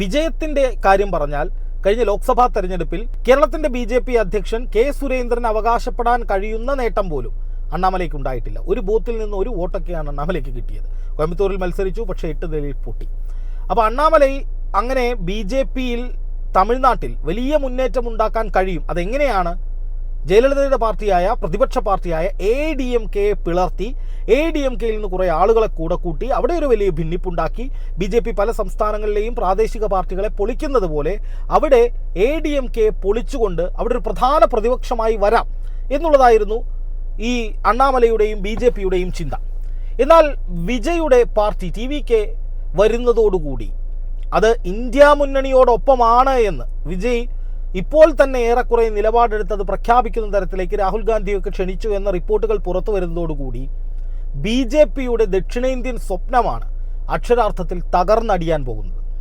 വിജയത്തിന്റെ കാര്യം പറഞ്ഞാൽ കഴിഞ്ഞ ലോക്സഭാ തെരഞ്ഞെടുപ്പിൽ കേരളത്തിന്റെ BJP അധ്യക്ഷൻ കെ സുരേന്ദ്രൻ അവകാശപ്പെടാൻ കഴിയുന്ന നേട്ടം പോലും അണ്ണാമലയ്ക്ക് ഉണ്ടായിട്ടില്ല. ഒരു ബൂത്തിൽ നിന്ന് ഒരു വോട്ടൊക്കെയാണ് അണ്ണാമലയ്ക്ക് കിട്ടിയത്. കോയമ്പത്തൂരിൽ മത്സരിച്ചു, പക്ഷേ 8 നിലയിൽ പൊട്ടി. അപ്പോൾ അണ്ണാമലൈ അങ്ങനെ BJPയിൽ തമിഴ്നാട്ടിൽ വലിയ മുന്നേറ്റം ഉണ്ടാക്കാൻ കഴിയും. അതെങ്ങനെയാണ്? ജയലളിതയുടെ പാർട്ടിയായ പ്രതിപക്ഷ പാർട്ടിയായ ADMK പിളർത്തി ADMKയിൽ നിന്ന് കുറേ ആളുകളെ കൂടെ കൂട്ടി അവിടെ ഒരു വലിയ ഭിന്നിപ്പുണ്ടാക്കി BJP പല സംസ്ഥാനങ്ങളിലെയും പ്രാദേശിക പാർട്ടികളെ പൊളിക്കുന്നത് പോലെ അവിടെ ADMK പൊളിച്ചുകൊണ്ട് അവിടെ ഒരു പ്രധാന പ്രതിപക്ഷമായി വരാം എന്നുള്ളതായിരുന്നു ഈ അണ്ണാമലയുടെയും BJPയുടെയും ചിന്ത. എന്നാൽ വിജയുടെ പാർട്ടി TVK വരുന്നതോടുകൂടി അത് ഇന്ത്യ മുന്നണിയോടൊപ്പമാണ് എന്ന് വിജയ് ഇപ്പോൾ തന്നെ ഏറെക്കുറെ നിലപാടെടുത്തത് പ്രഖ്യാപിക്കുന്ന തരത്തിലേക്ക് രാഹുൽ ഗാന്ധിയൊക്കെ ക്ഷണിച്ചു എന്ന റിപ്പോർട്ടുകൾ പുറത്തു വരുന്നതോടുകൂടി BJPയുടെ ദക്ഷിണേന്ത്യൻ സ്വപ്നമാണ് അക്ഷരാർത്ഥത്തിൽ തകർന്നടിയാൻ പോകുന്നത്.